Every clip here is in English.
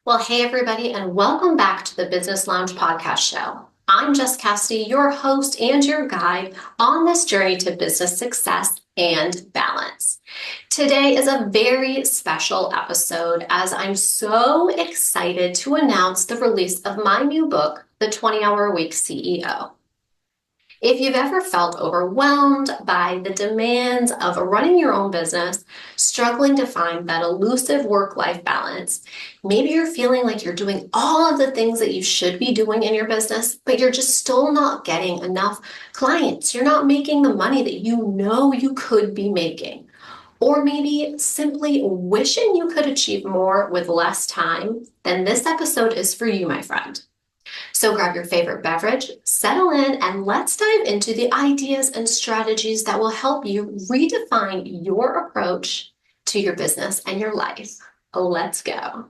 Well, hey, everybody, and welcome back to the Business Lounge podcast show. I'm Jess, Cassity, your host and your guide on this journey to business success and balance. Today is a very special episode as I'm so excited to announce the release of my new book, The 20-Hour a Week CEO. If you've ever felt overwhelmed by the demands of running your own business, struggling to find that elusive work-life balance, maybe you're feeling like you're doing all of the things that you should be doing in your business, but you're just still not getting enough clients. You're not making the money that you know you could be making. Or maybe simply wishing you could achieve more with less time, then this episode is for you, my friend. So grab your favorite beverage, settle in, and let's dive into the ideas and strategies that will help you redefine your approach to your business and your life. Let's go.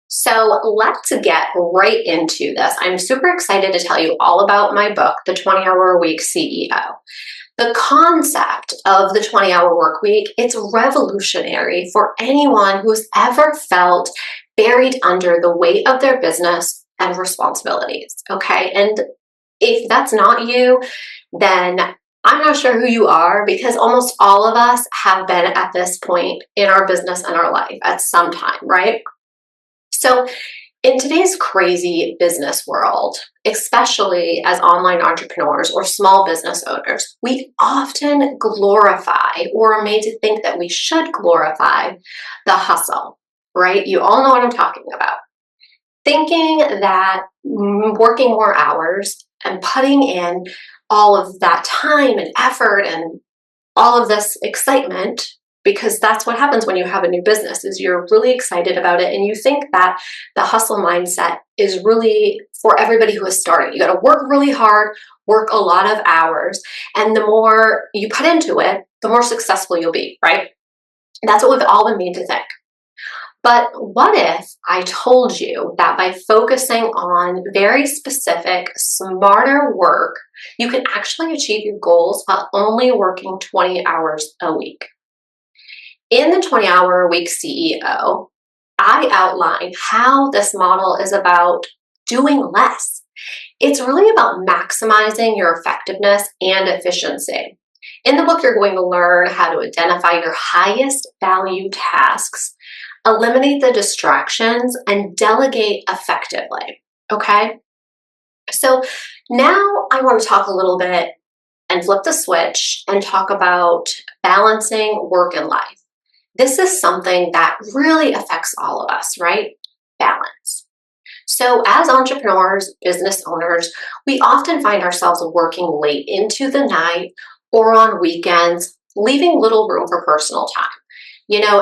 So let's get right into this. I'm super excited to tell you all about my book, The 20-Hour a Week CEO. The concept of the 20-hour work week, it's revolutionary for anyone who's ever felt buried under the weight of their business and responsibilities, okay? And if that's not you, then I'm not sure who you are, because almost all of us have been at this point in our business and our life at some time, right? So in today's crazy business world, especially as online entrepreneurs or small business owners, we often glorify or are made to think that we should glorify the hustle, right? You all know what I'm talking about. Thinking that working more hours and putting in all of that time and effort and all of this excitement, because that's what happens when you have a new business, is you're really excited about it and you think that the hustle mindset is really for everybody who is starting. You got to work really hard, work a lot of hours, and the more you put into it, the more successful you'll be, right? That's what we've all been made to think. But what if I told you that by focusing on very specific, smarter work, you can actually achieve your goals while only working 20 hours a week? In the 20-hour a week CEO, I outline how this model is about doing less. It's really about maximizing your effectiveness and efficiency. In the book, you're going to learn how to identify your highest value tasks, eliminate the distractions, and delegate effectively, okay? So now I want to talk a little bit and flip the switch and talk about balancing work and life. This is something that really affects all of us, right? Balance. So as entrepreneurs, business owners, we often find ourselves working late into the night or on weekends, leaving little room for personal time.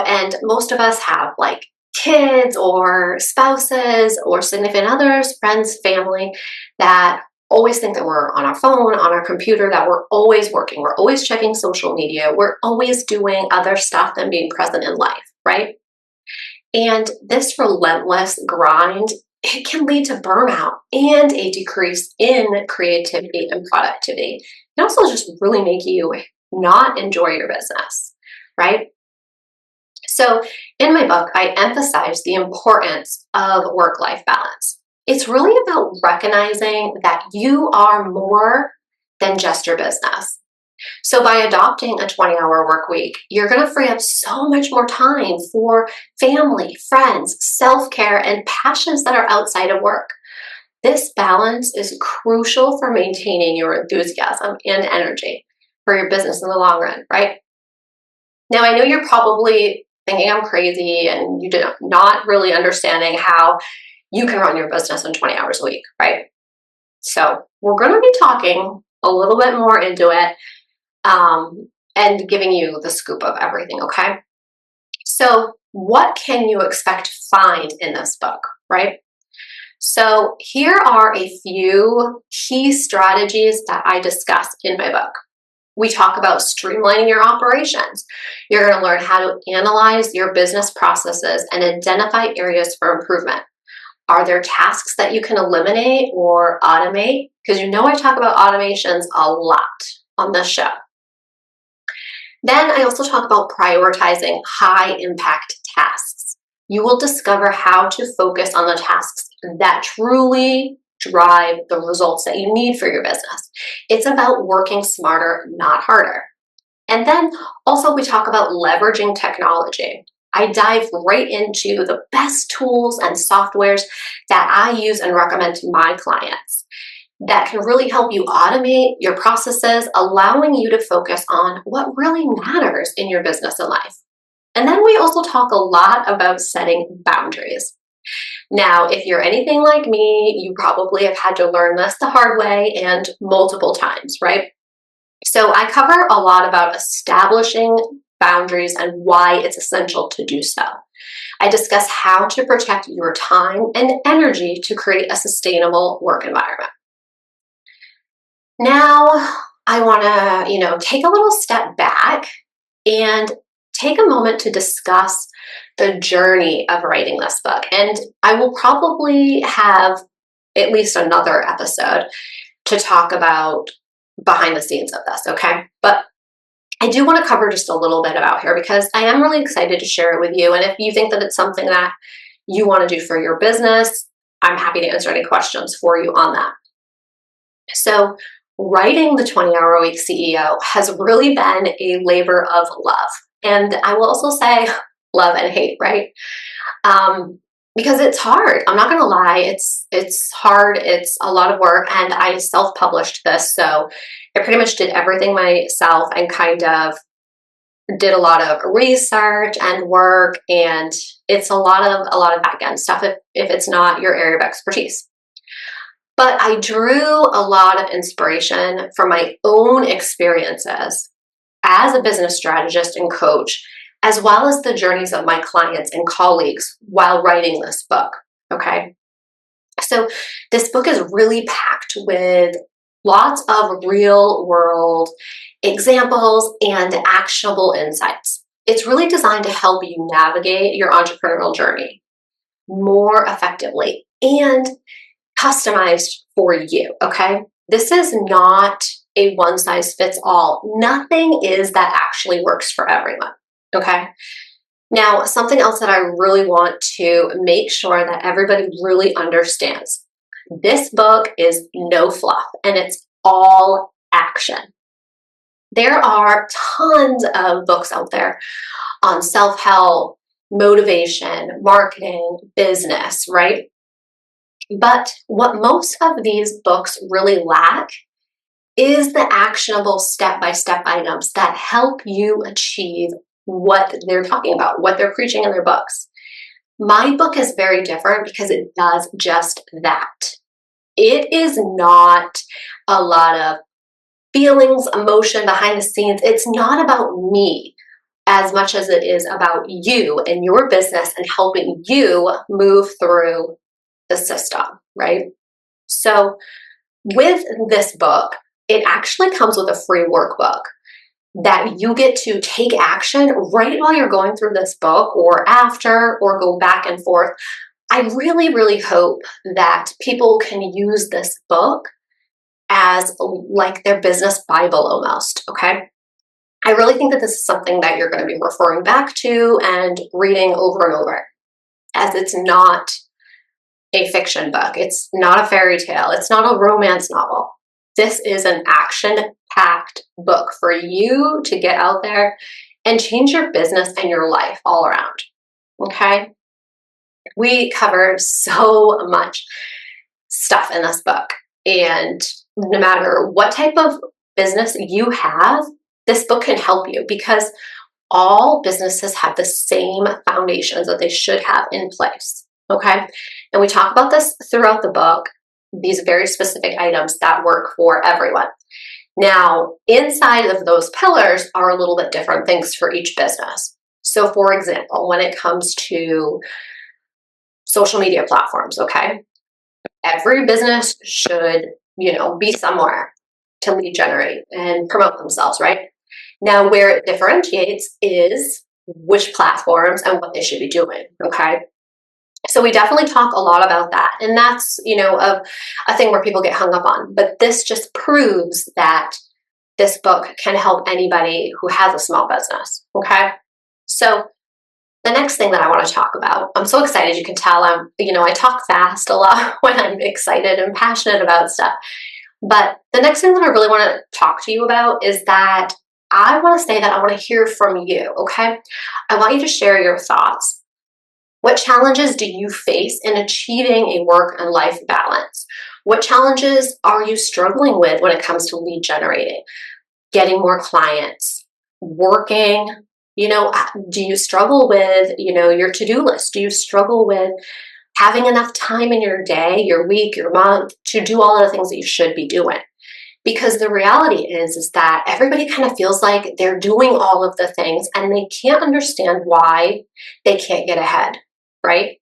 And most of us have like kids or spouses or significant others, friends, family that always think that we're on our phone, on our computer, that we're always working, we're always checking social media, we're always doing other stuff than being present in life, right? And this relentless grind, it can lead to burnout and a decrease in creativity and productivity. It can also just really make you not enjoy your business, right? So in my book, I emphasize the importance of work-life balance. It's really about recognizing that you are more than just your business. So by adopting a 20-hour work week, you're going to free up so much more time for family, friends, self-care, and passions that are outside of work. This balance is crucial for maintaining your enthusiasm and energy for your business in the long run, right? Now, I know you're probably thinking I'm crazy and you're not really understanding how you can run your business in 20 hours a week, right? So we're going to be talking a little bit more into it and giving you the scoop of everything, okay? So what can you expect to find in this book, right? So here are a few key strategies that I discuss in my book. We talk about streamlining your operations. You're going to learn how to analyze your business processes and identify areas for improvement. Are there tasks that you can eliminate or automate? Because I talk about automations a lot on this show. Then I also talk about prioritizing high impact tasks. You will discover how to focus on the tasks that truly drive the results that you need for your business. It's about working smarter, not harder. And then also we talk about leveraging technology. I dive right into the best tools and softwares that I use and recommend to my clients that can really help you automate your processes, allowing you to focus on what really matters in your business and life. And then we also talk a lot about setting boundaries. Now, if you're anything like me, you probably have had to learn this the hard way and multiple times, right? So I cover a lot about establishing boundaries and why it's essential to do so. I discuss how to protect your time and energy to create a sustainable work environment. Now, I want to, take a little step back and take a moment to discuss the journey of writing this book. And I will probably have at least another episode to talk about behind the scenes of this, okay? But I do want to cover just a little bit about here because I am really excited to share it with you. And if you think that it's something that you want to do for your business, I'm happy to answer any questions for you on that. So, writing the 20-hour-a-week CEO has really been a labor of love. And I will also say love and hate, right? Because it's hard. I'm not going to lie. It's hard. It's a lot of work. And I self-published this. So I pretty much did everything myself and kind of did a lot of research and work. And it's a lot of back end stuff if it's not your area of expertise. But I drew a lot of inspiration from my own experiences as a business strategist and coach, as well as the journeys of my clients and colleagues while writing this book, okay? So this book is really packed with lots of real world examples and actionable insights. It's really designed to help you navigate your entrepreneurial journey more effectively and customized for you, okay? This is not a one size fits all. Nothing is that actually works for everyone, okay? Now, something else that I really want to make sure that everybody really understands. This book is no fluff and it's all action. There are tons of books out there on self-help, motivation, marketing, business, right? But what most of these books really lack is the actionable step-by-step items that help you achieve what they're talking about, what they're preaching in their books. My book is very different because it does just that. It is not a lot of feelings, emotion behind the scenes. It's not about me as much as it is about you and your business and helping you move through the system, right? So with this book, it actually comes with a free workbook that you get to take action right while you're going through this book or after or go back and forth. I really, really hope that people can use this book as like their business Bible almost, okay? I really think that this is something that you're going to be referring back to and reading over and over, as it's not a fiction book. It's not a fairy tale. It's not a romance novel. This is an action-packed book for you to get out there and change your business and your life all around, okay? We cover so much stuff in this book, and no matter what type of business you have, this book can help you because all businesses have the same foundations that they should have in place, okay? And we talk about this throughout the book, these very specific items that work for everyone. Now, inside of those pillars are a little bit different things for each business. So for example, when it comes to social media platforms, okay? Every business should, be somewhere to lead generate and promote themselves, right? Now, where it differentiates is which platforms and what they should be doing, okay? So we definitely talk a lot about that. And that's, a thing where people get hung up on. But this just proves that this book can help anybody who has a small business, okay? So the next thing that I want to talk about, I'm so excited. You can tell I talk fast a lot when I'm excited and passionate about stuff. But the next thing that I really want to talk to you about is that I want to say that I want to hear from you, okay? I want you to share your thoughts. What challenges do you face in achieving a work and life balance? What challenges are you struggling with when it comes to lead generating, getting more clients, working? Do you struggle with, your to-do list? Do you struggle with having enough time in your day, your week, your month to do all of the things that you should be doing? Because the reality is that everybody kind of feels like they're doing all of the things and they can't understand why they can't get ahead, right?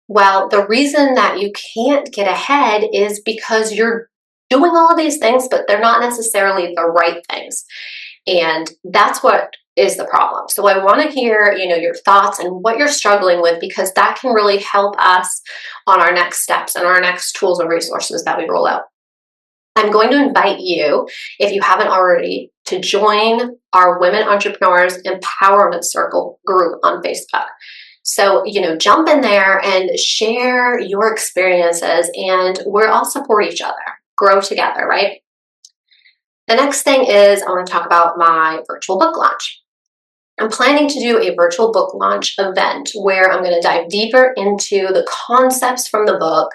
Well, the reason that you can't get ahead is because you're doing all of these things, but they're not necessarily the right things. And that's what is the problem. So I want to hear, your thoughts and what you're struggling with, because that can really help us on our next steps and our next tools and resources that we roll out. I'm going to invite you, if you haven't already, to join our Women Entrepreneurs Empowerment Circle group on Facebook. So, jump in there and share your experiences, and we'll all support each other, grow together, right? The next thing is I want to talk about my virtual book launch. I'm planning to do a virtual book launch event where I'm going to dive deeper into the concepts from the book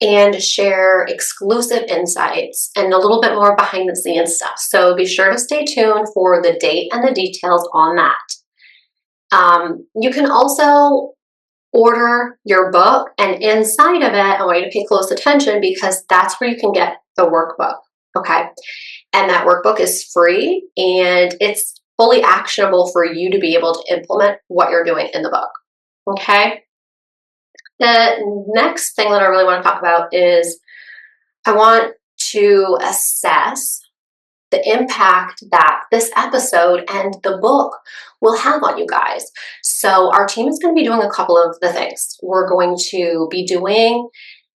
and share exclusive insights and a little bit more behind the scenes stuff. So be sure to stay tuned for the date and the details on that. You can also order your book, and inside of it, I want you to pay close attention because that's where you can get the workbook, okay? And that workbook is free and it's fully actionable for you to be able to implement what you're doing in the book, okay? The next thing that I really want to talk about is I want to assess the impact that this episode and the book will have on you guys. So our team is going to be doing a couple of the things. We're going to be doing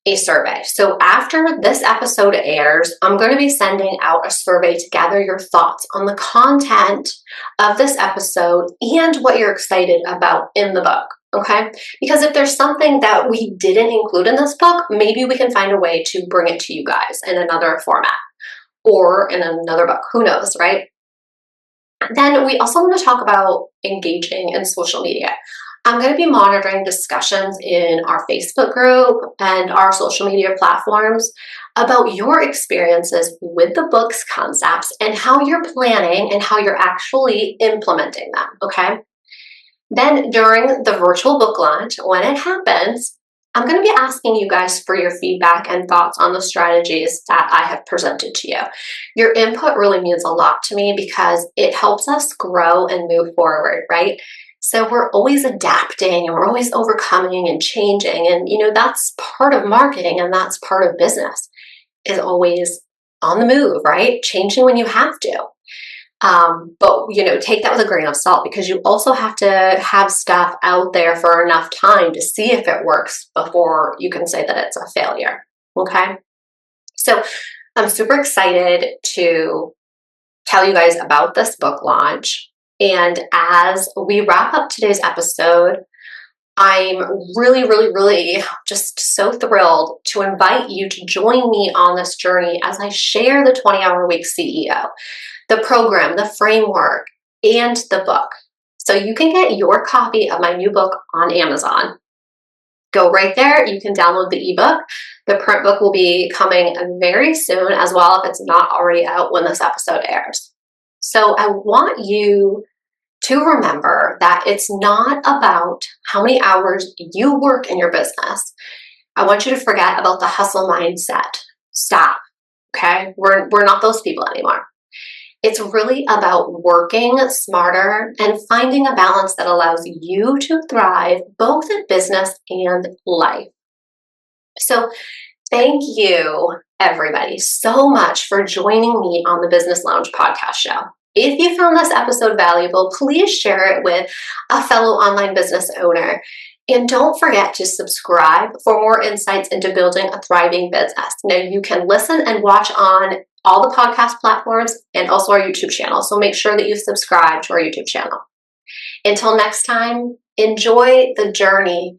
a survey. So after this episode airs, I'm going to be sending out a survey to gather your thoughts on the content of this episode and what you're excited about in the book. Okay? Because if there's something that we didn't include in this book, maybe we can find a way to bring it to you guys in another format or in another book. Who knows, right? Then we also want to talk about engaging in social media. I'm going to be monitoring discussions in our Facebook group and our social media platforms about your experiences with the book's concepts and how you're planning and how you're actually implementing them, okay? Then during the virtual book launch, when it happens, I'm going to be asking you guys for your feedback and thoughts on the strategies that I have presented to you. Your input really means a lot to me because it helps us grow and move forward, right? So we're always adapting and we're always overcoming and changing. And, that's part of marketing and that's part of business, is always on the move, right? Changing when you have to. But take that with a grain of salt, because you also have to have stuff out there for enough time to see if it works before you can say that it's a failure. Okay. So I'm super excited to tell you guys about this book launch. And as we wrap up today's episode, I'm really, really, really just so thrilled to invite you to join me on this journey as I share the 20-hour week CEO, the program, the framework, and the book. So you can get your copy of my new book on Amazon. Go right there. You can download the ebook. The print book will be coming very soon as well, if it's not already out when this episode airs. So I want you to remember that it's not about how many hours you work in your business. I want you to forget about the hustle mindset. Stop, okay? We're not those people anymore. It's really about working smarter and finding a balance that allows you to thrive both in business and life. So thank you, everybody, so much for joining me on the Business Lounge podcast show. If you found this episode valuable, please share it with a fellow online business owner. And don't forget to subscribe for more insights into building a thriving business. Now, you can listen and watch on all the podcast platforms and also our YouTube channel. So make sure that you subscribe to our YouTube channel. Until next time, enjoy the journey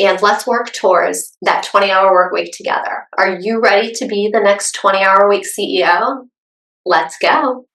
and let's work towards that 20-hour work week together. Are you ready to be the next 20-hour week CEO? Let's go.